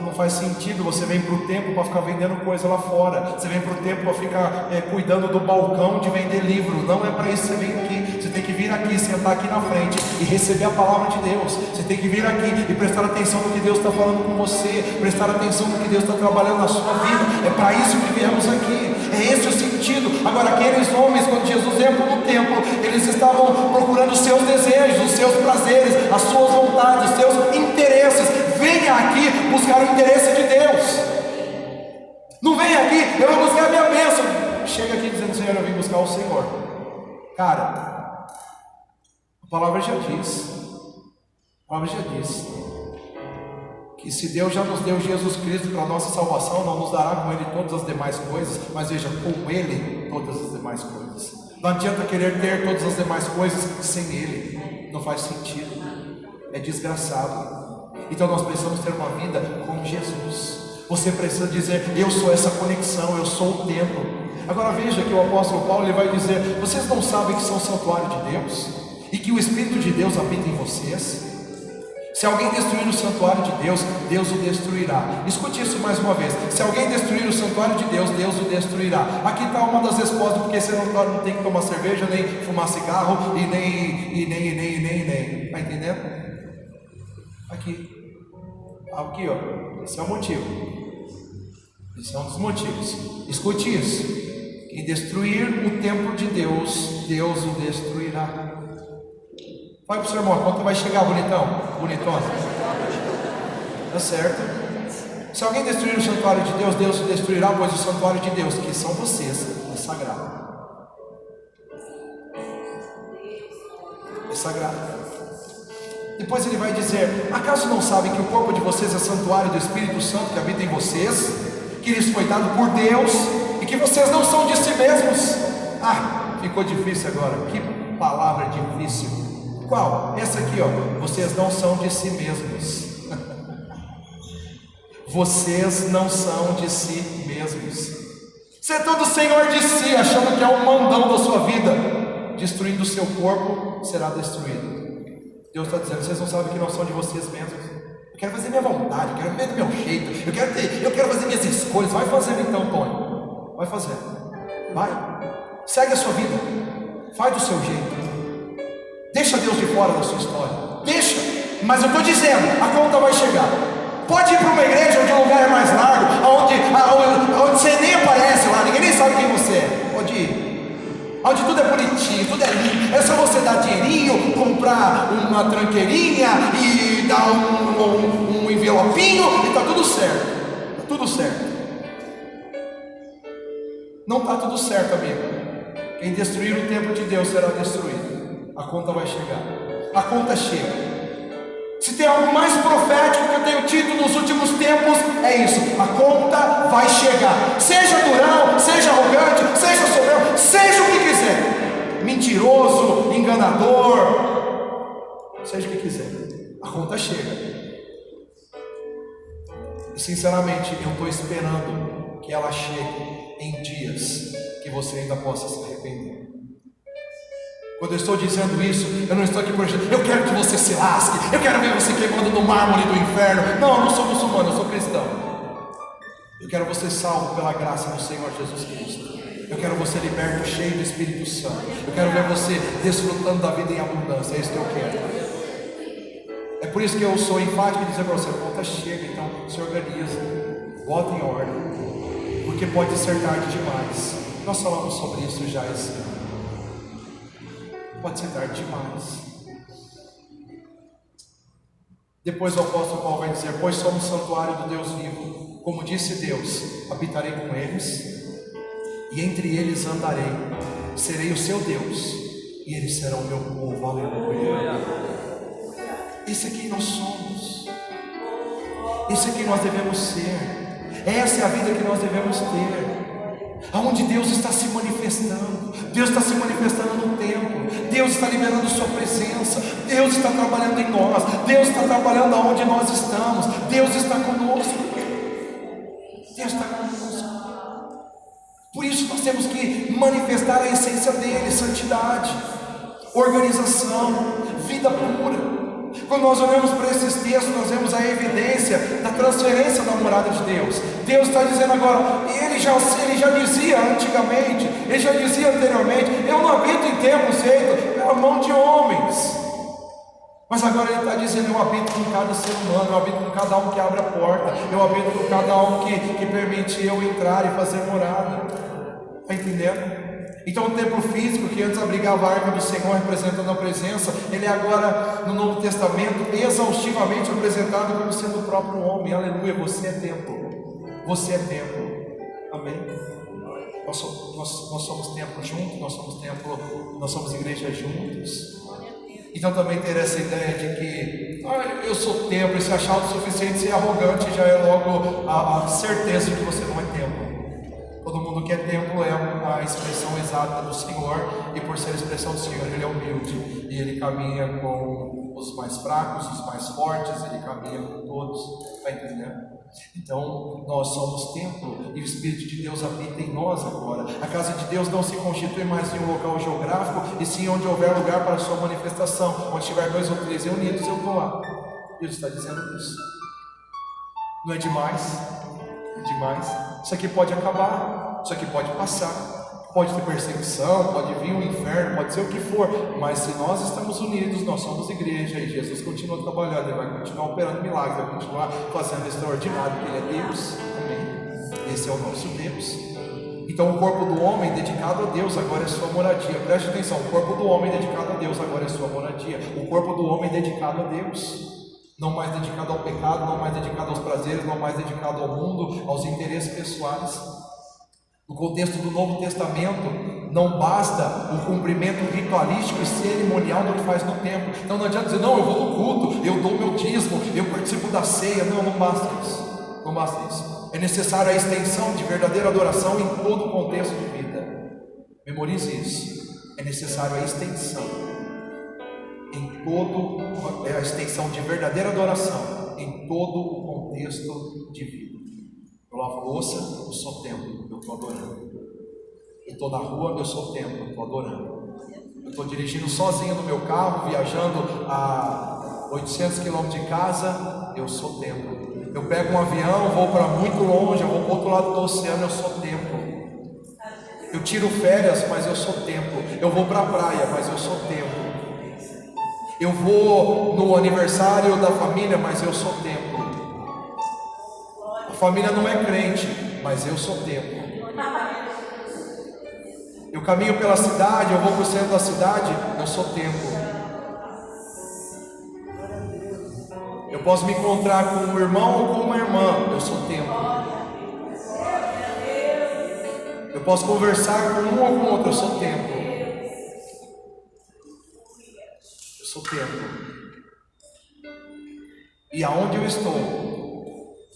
não faz sentido você vir para o templo para ficar vendendo coisa lá fora. Você vem para o templo para ficar cuidando do balcão de vender livro. Não é para isso que você vem aqui. Você tem que vir aqui, sentar aqui na frente e receber a palavra de Deus. Você tem que vir aqui e prestar atenção no que Deus está falando com você, prestar atenção no que Deus está trabalhando na sua vida. É para isso que viemos aqui. É esse o sentido. Agora, aqueles homens, quando Jesus entra no templo, eles estavam procurando os seus desejos, os seus prazeres, as suas vontades, os seus interesses. Venha aqui buscar o interesse de Deus. Não venha aqui, eu vou buscar a minha bênção. Chega aqui dizendo: Senhor, eu vim buscar o Senhor. Cara, a palavra já diz que se Deus já nos deu Jesus Cristo para a nossa salvação, não nos dará com Ele todas as demais coisas, mas veja, com Ele todas as demais coisas. Não adianta querer ter todas as demais coisas sem Ele, não faz sentido, é desgraçado. Então nós precisamos ter uma vida com Jesus. Você precisa dizer: eu sou essa conexão, eu sou o templo. Agora veja que o apóstolo Paulo ele vai dizer: vocês não sabem que são santuário de Deus? E que o Espírito de Deus habita em vocês? Se alguém destruir o santuário de Deus, Deus o destruirá. Escute isso mais uma vez: se alguém destruir o santuário de Deus, Deus o destruirá. Aqui está uma das respostas, porque você não tem que tomar cerveja, nem fumar cigarro, e nem. Está entendendo? Aqui, ó, esse é o motivo. Esse é um dos motivos. Escute isso: quem destruir o templo de Deus, Deus o destruirá. Vai para o seu irmão, a conta vai chegar, bonitão, bonitona. Tá certo? Se alguém destruir o santuário de Deus, Deus o destruirá, pois o santuário de Deus, que são vocês, é sagrado. É sagrado. Depois ele vai dizer: acaso não sabem que o corpo de vocês é santuário do Espírito Santo que habita em vocês, que lhes foi dado por Deus, e que vocês não são de si mesmos? Ficou difícil agora. Que palavra difícil. Qual? Essa aqui, ó. Vocês não são de si mesmos. Vocês não são de si mesmos. Você é todo senhor de si, achando que é o mandão da sua vida. Destruindo o seu corpo, será destruído. Deus está dizendo: vocês não sabem que não são de vocês mesmos. Eu quero fazer minha vontade, eu quero viver do meu jeito, eu quero fazer minhas escolhas. Vai fazendo então, Tony. Vai fazer. Vai. Segue a sua vida. Faz do seu jeito. Deixa Deus de fora da sua história. Deixa. Mas eu estou dizendo, a conta vai chegar. Pode ir para uma igreja onde o lugar é mais largo, onde você nem aparece lá, ninguém nem sabe quem você é. Pode ir. Onde tudo é bonitinho, tudo é lindo. É só você dar dinheirinho, comprar uma tranqueirinha e dar um envelopinho e está tudo certo. Está tudo certo. Não está tudo certo, amigo. Quem destruir o templo de Deus será destruído. A conta vai chegar. A conta chega. Se tem algo mais profético que eu tenho tido nos últimos tempos, é isso: a conta vai chegar. Seja durão, seja arrogante, seja soberbo, seja o que quiser, mentiroso, enganador, seja o que quiser, a conta chega. E sinceramente, eu estou esperando que ela chegue em dias que você ainda possa se arrepender. Quando eu estou dizendo isso, eu não estou aqui por exemplo: eu quero que você se lasque, eu quero ver você queimando no mármore do inferno. Não, eu não sou muçulmano, eu sou cristão. Eu quero você salvo pela graça do Senhor Jesus Cristo. Eu quero você liberto, cheio do Espírito Santo. Eu quero ver você desfrutando da vida em abundância. É isso que eu quero. É por isso que eu sou enfático em dizer para você: a conta chega, então se organiza, bota em ordem, porque pode ser tarde demais. Nós falamos sobre isso já esse ano. Pode ser tarde demais. Depois o apóstolo Paulo vai dizer: pois somos santuário do Deus vivo. Como disse Deus: habitarei com eles, e entre eles andarei. Serei o seu Deus, e eles serão o meu povo. Aleluia. Esse é quem nós somos. Esse é quem nós devemos ser. Essa é a vida que nós devemos ter. aonde Deus está se manifestando. Deus está se manifestando no templo. Deus está liberando sua presença. Deus está trabalhando em nós. Deus está trabalhando aonde nós estamos. Deus está conosco. Deus está conosco. Por isso nós temos que manifestar a essência dele: santidade, organização, vida pura. Quando nós olhamos para esses textos, nós vemos a evidência da transferência da morada de Deus. Deus está dizendo agora, ele já dizia antigamente, ele já dizia anteriormente: eu não habito em templos feitos pela mão de homens. Mas agora ele está dizendo: eu habito com cada ser humano, eu habito com cada um que abre a porta, eu habito com cada um que permite eu entrar e fazer morada. Está entendendo? Então o templo físico, que antes abrigava a arca do Senhor representando a presença, ele é agora no Novo Testamento exaustivamente apresentado como sendo o próprio homem. Aleluia, você é templo. Você é templo. Amém? Nós somos templo juntos, nós somos igreja juntos. Então também ter essa ideia de que eu sou templo, e se achar autossuficiente, ser arrogante, já é logo a certeza de que você não é templo. Todo mundo que é templo é a expressão exata do Senhor, e por ser a expressão do Senhor, ele é humilde, e ele caminha com os mais fracos, os mais fortes, ele caminha com todos. Está entendendo? Então nós somos templo, e o Espírito de Deus habita em nós agora. A casa de Deus não se constitui mais em um local geográfico, e sim onde houver lugar para a sua manifestação. Onde tiver 2 ou 3 reunidos, eu estou lá. Deus está dizendo isso. Não é demais? É demais. Isso aqui pode acabar, isso aqui pode passar, pode ter perseguição, pode vir um inferno, pode ser o que for, mas se nós estamos unidos, nós somos igreja, e Jesus continua trabalhando, ele vai continuar operando milagres, vai continuar fazendo extraordinário, porque ele é Deus. Amém? Esse é o nosso Deus. Então o corpo do homem dedicado a Deus agora é sua moradia. Preste atenção, o corpo do homem dedicado a Deus agora é sua moradia. O corpo do homem dedicado a Deus, não mais dedicado ao pecado, não mais dedicado aos prazeres, não mais dedicado ao mundo, aos interesses pessoais. No contexto do Novo Testamento, não basta o cumprimento ritualístico e cerimonial do que faz no templo. Então não adianta dizer: não, eu vou no culto, eu dou meu dízimo, eu participo da ceia. Não basta isso. Não basta isso. É necessária a extensão de verdadeira adoração em todo o contexto de vida. Memorize isso. É necessário a extensão a extensão de verdadeira adoração em todo o contexto de vida. Eu lavo louça, eu sou templo, eu estou adorando. Eu estou na rua, eu sou templo, eu estou adorando. Eu estou dirigindo sozinho no meu carro, viajando a 800 quilômetros de casa, eu sou templo. Eu pego um avião, vou para muito longe, eu vou para o outro lado do oceano, eu sou templo. Eu tiro férias, mas eu sou templo. Eu vou para a praia, mas eu sou templo. Eu vou no aniversário da família, mas eu sou templo. A família não é crente, mas eu sou templo. Eu caminho pela cidade, eu vou para o centro da cidade, eu sou templo. Eu posso me encontrar com um irmão ou com uma irmã, eu sou templo. Eu posso conversar com um ou com outro, eu sou templo. Sou templo. E aonde eu estou,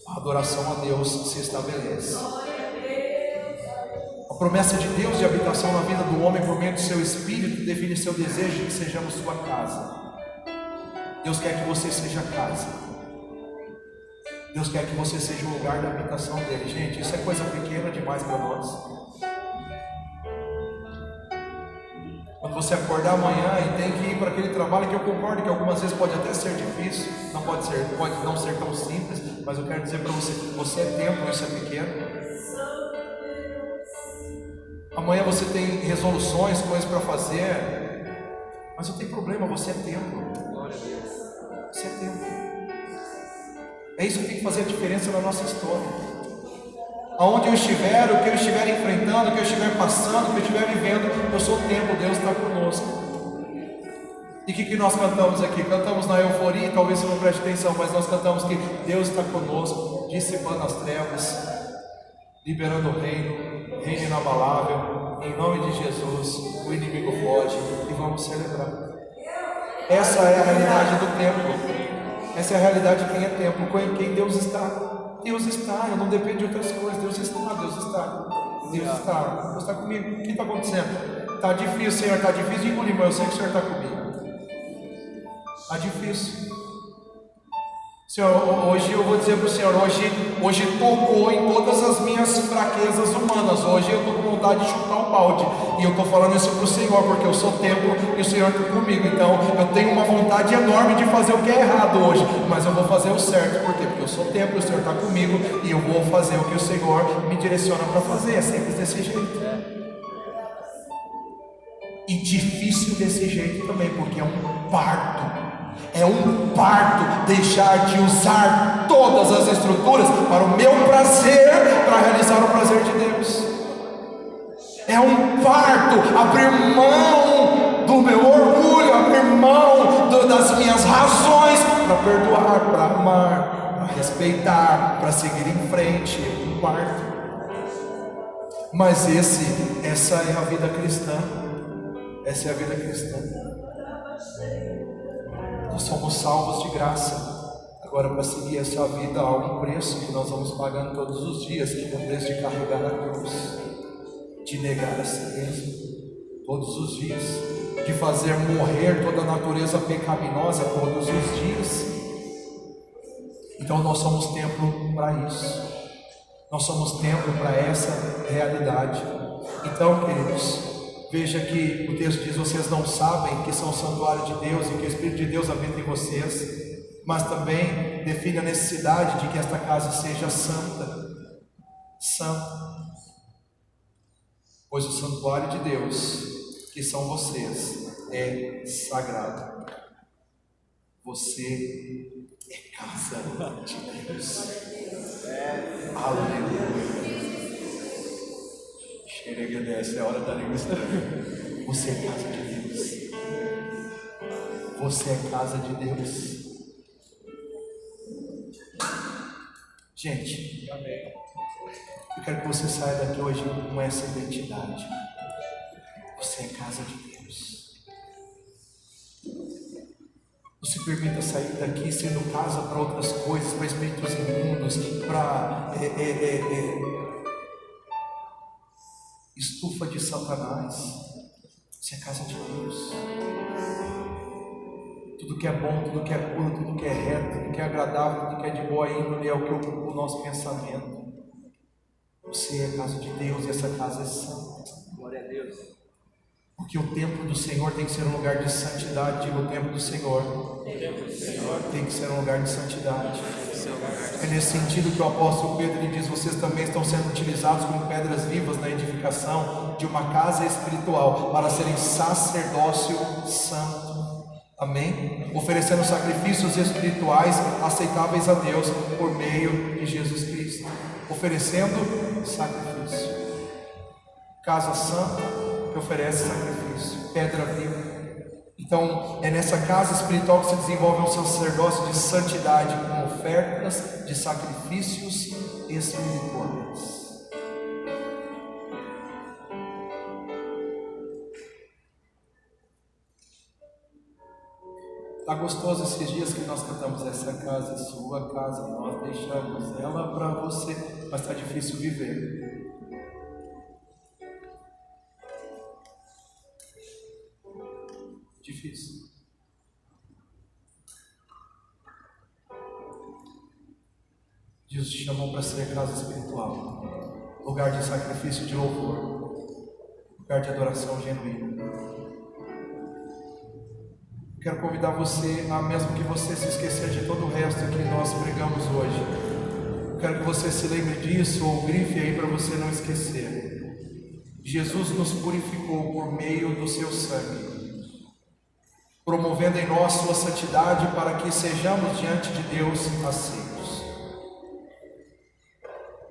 a adoração a Deus se estabelece. A promessa de Deus de habitação na vida do homem por meio do seu Espírito define seu desejo de que sejamos sua casa. Deus quer que você seja casa. Deus quer que você seja o lugar da habitação dele. Gente, isso é coisa pequena demais para nós. Quando você acordar amanhã e tem que ir para aquele trabalho, que eu concordo que algumas vezes pode até ser difícil, pode não ser tão simples, mas eu quero dizer para você: você é templo, isso é pequeno. Amanhã você tem resoluções, coisas para fazer, mas não tem problema, você é templo. Glória a Deus. Você é templo. É isso que tem que fazer a diferença na nossa história. Aonde eu estiver, o que eu estiver enfrentando, o que eu estiver passando, o que eu estiver vivendo, eu sou templo, Deus está conosco. E o que nós cantamos aqui? Cantamos na euforia, talvez você não preste atenção, mas nós cantamos que Deus está conosco, dissipando as trevas, liberando o reino inabalável. Em nome de Jesus, o inimigo foge e vamos celebrar. Essa é a realidade do templo. Essa é a realidade de quem é templo, quem Deus está. Deus está, eu não dependo de outras coisas. Deus está. Deus está comigo. O que está acontecendo? Está difícil, Senhor, está difícil de engolir, mas eu sei que o Senhor está comigo. Está difícil. Senhor, hoje eu vou dizer para o Senhor, hoje tocou em todas as minhas fraquezas humanas. Hoje eu estou com vontade de chutar um balde. E eu estou falando isso para o Senhor, porque eu sou templo e o Senhor está comigo. Então eu tenho uma vontade enorme de fazer o que é errado hoje, mas eu vou fazer o certo. Por quê? Porque eu sou templo, o Senhor está comigo e eu vou fazer o que o Senhor me direciona para fazer. É sempre desse jeito. E difícil desse jeito também, porque é um parto. É um parto deixar de usar todas as estruturas para o meu prazer, para realizar o prazer de Deus. É um parto abrir mão do meu orgulho, abrir mão das minhas razões para perdoar, para amar, para respeitar, para seguir em frente. É um parto. Mas essa é a vida cristã. Essa é a vida cristã. Nós somos salvos de graça. Agora, para seguir essa vida, há um preço que nós vamos pagando todos os dias, que é o preço de carregar a cruz, de negar a si mesmo, todos os dias, de fazer morrer toda a natureza pecaminosa todos os dias. Então nós somos templo para isso. Nós somos templo para essa realidade. Então, queridos, veja que o texto diz: vocês não sabem que são o santuário de Deus e que o Espírito de Deus habita em vocês. Mas também define a necessidade de que esta casa seja santa. Santa. Pois o santuário de Deus, que são vocês, é sagrado. Você é casa de Deus. Aleluia. É hora da língua estranha. Você é casa de Deus. Você é casa de Deus. Gente, eu quero que você saia daqui hoje com essa identidade. Você é casa de Deus. Não se permita sair daqui sendo casa para outras coisas, para espíritos imundos, para estufa de Satanás. Você é casa de Deus. Tudo que é bom, tudo que é puro, tudo que é reto, tudo que é agradável, tudo que é de boa índole é o que ocupa o nosso pensamento. Você é casa de Deus e essa casa é santa. Glória a Deus. Porque o templo do Senhor tem que ser um lugar de santidade. Diga: o templo do Senhor tem que ser um lugar de santidade. É nesse sentido que o apóstolo Pedro ele diz: vocês também estão sendo utilizados como pedras vivas na edificação de uma casa espiritual, para serem sacerdócio santo. Amém? Oferecendo sacrifícios espirituais aceitáveis a Deus por meio de Jesus Cristo. Oferecendo sacrifício. Casa santa que oferece sacrifício. Pedra viva. Então, é nessa casa espiritual que se desenvolve um sacerdócio de santidade, com ofertas de sacrifícios espirituais. Está gostoso esses dias que nós cantamos: essa casa é sua casa, nós deixamos ela para você, mas está difícil viver. Difícil. Deus te chamou para ser casa espiritual, lugar de sacrifício de louvor, lugar de adoração genuína. Quero convidar você a, mesmo que você se esquecer de todo o resto que nós pregamos hoje, quero que você se lembre disso ou grife aí para você não esquecer. Jesus nos purificou por meio do seu sangue, promovendo em nós sua santidade para que sejamos diante de Deus aceitos.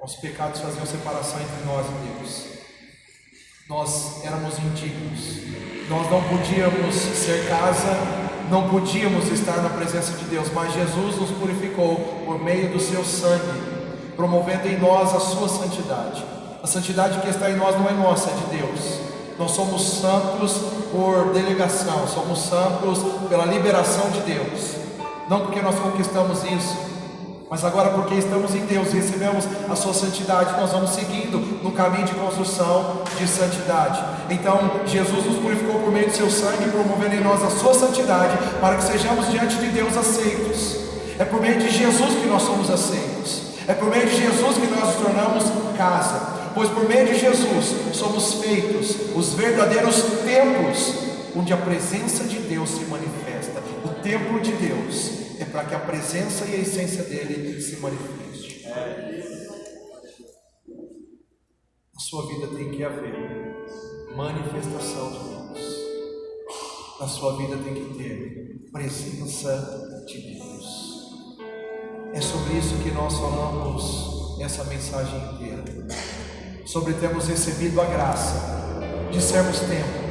Os pecados faziam separação entre nós e Deus. Nós éramos indignos. Nós não podíamos ser casa, não podíamos estar na presença de Deus, mas Jesus nos purificou por meio do seu sangue, promovendo em nós a sua santidade. A santidade que está em nós não é nossa, é de Deus. Nós somos santos por delegação, somos santos pela liberação de Deus, não porque nós conquistamos isso, Mas agora, porque estamos em Deus e recebemos a sua santidade, nós vamos seguindo no caminho de construção de santidade. Então, Jesus nos purificou por meio de seu sangue, promovendo em nós a sua santidade, para que sejamos diante de Deus aceitos. É por meio de Jesus que nós somos aceitos. É por meio de Jesus que nós nos tornamos casa. Pois por meio de Jesus somos feitos os verdadeiros templos, onde a presença de Deus se manifesta. O templo de Deus é para que a presença e a essência dele se manifeste. Na sua vida tem que haver manifestação de Deus. Na sua vida tem que ter presença de Deus. É sobre isso que nós falamos essa mensagem inteira. Sobre termos recebido a graça de sermos templo.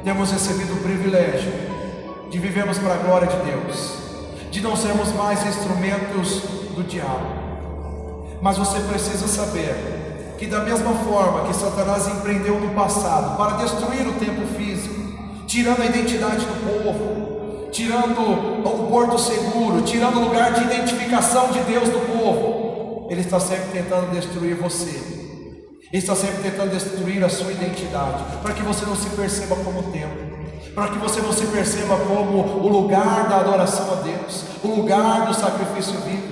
Temos recebido o privilégio de vivermos para a glória de Deus, de não sermos mais instrumentos do diabo. Mas você precisa saber que da mesma forma que Satanás empreendeu no passado para destruir o templo físico, tirando a identidade do povo, tirando o porto seguro, tirando o lugar de identificação de Deus do povo, ele está sempre tentando destruir você. Ele está sempre tentando destruir a sua identidade, para que você não se perceba como templo, para que você não se perceba como o lugar da adoração a Deus, o lugar do sacrifício vivo.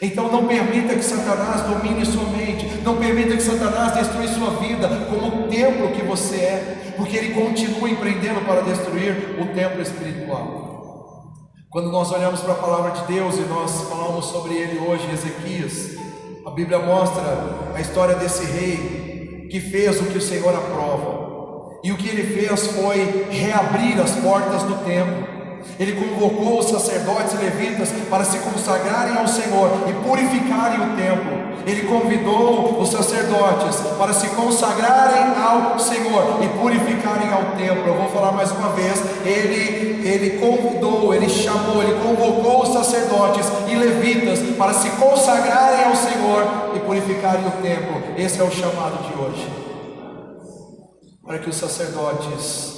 Então não permita que Satanás domine sua mente, não permita que Satanás destrua sua vida como o templo que você é, porque ele continua empreendendo para destruir o templo espiritual. Quando nós olhamos para a palavra de Deus e nós falamos sobre ele hoje, Ezequias, a Bíblia mostra a história desse rei que fez o que o Senhor aprova. E o que ele fez foi reabrir as portas do templo. Ele convocou os sacerdotes e levitas para se consagrarem ao Senhor e purificarem o templo. Ele convidou os sacerdotes para se consagrarem ao Senhor e purificarem ao templo. Eu vou falar mais uma vez. Ele convidou, ele chamou, ele convocou os sacerdotes e levitas para se consagrarem ao Senhor e purificarem o templo. Esse é o chamado de hoje, para que os sacerdotes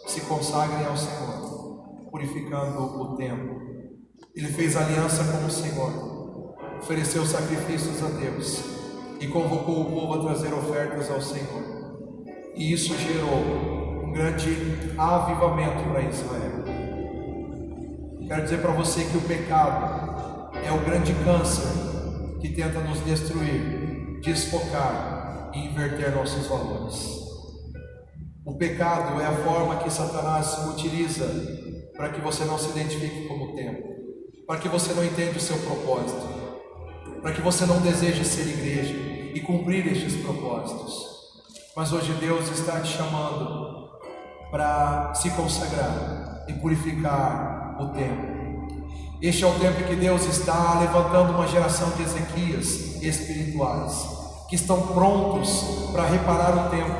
se consagrem ao Senhor, purificando o templo. Ele fez aliança com o Senhor, ofereceu sacrifícios a Deus e convocou o povo a trazer ofertas ao Senhor. E isso gerou um grande avivamento para Israel. Quero dizer para você que o pecado é o grande câncer que tenta nos destruir, desfocar e inverter nossos valores. O pecado é a forma que Satanás utiliza para que você não se identifique como templo, para que você não entenda o seu propósito, para que você não deseje ser igreja e cumprir estes propósitos. Mas hoje Deus está te chamando para se consagrar e purificar o templo. Este é o tempo que Deus está levantando uma geração de Ezequias espirituais, que estão prontos para reparar o templo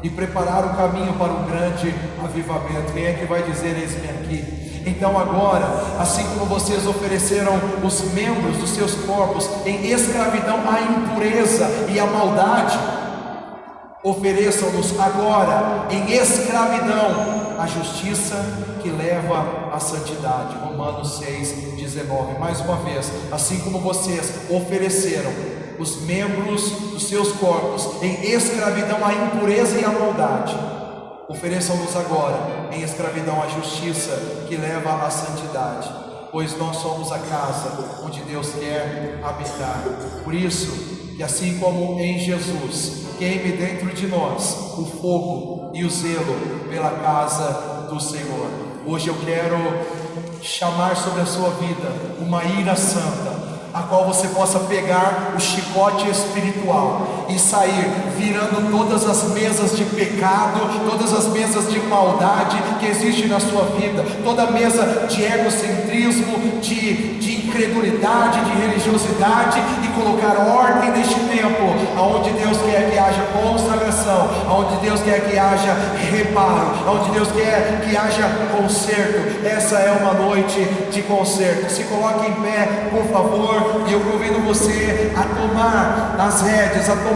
e preparar o caminho para um grande avivamento. Quem é que vai dizer: eis-me aqui? Então agora, assim como vocês ofereceram os membros dos seus corpos em escravidão à impureza e à maldade, ofereçam-nos agora em escravidão à justiça que leva à santidade. Romanos 6:19. Mais uma vez, assim como vocês ofereceram os membros dos seus corpos em escravidão à impureza e à maldade, ofereçam-nos agora em escravidão à justiça que leva à santidade, pois nós somos a casa onde Deus quer habitar. Por isso, que assim como em Jesus queime dentro de nós o fogo e o zelo pela casa do Senhor. Hoje eu quero chamar sobre a sua vida uma ira santa, a qual você possa pegar o chicote espiritual e sair virando todas as mesas de pecado, todas as mesas de maldade que existem na sua vida, toda mesa de egocentrismo, de incredulidade, de religiosidade, e colocar ordem neste tempo, aonde Deus quer que haja consagração, aonde Deus quer que haja reparo, aonde Deus quer que haja conserto. Essa é uma noite de conserto. Se coloque em pé, por favor, e eu convido você a tomar as rédeas, a tomar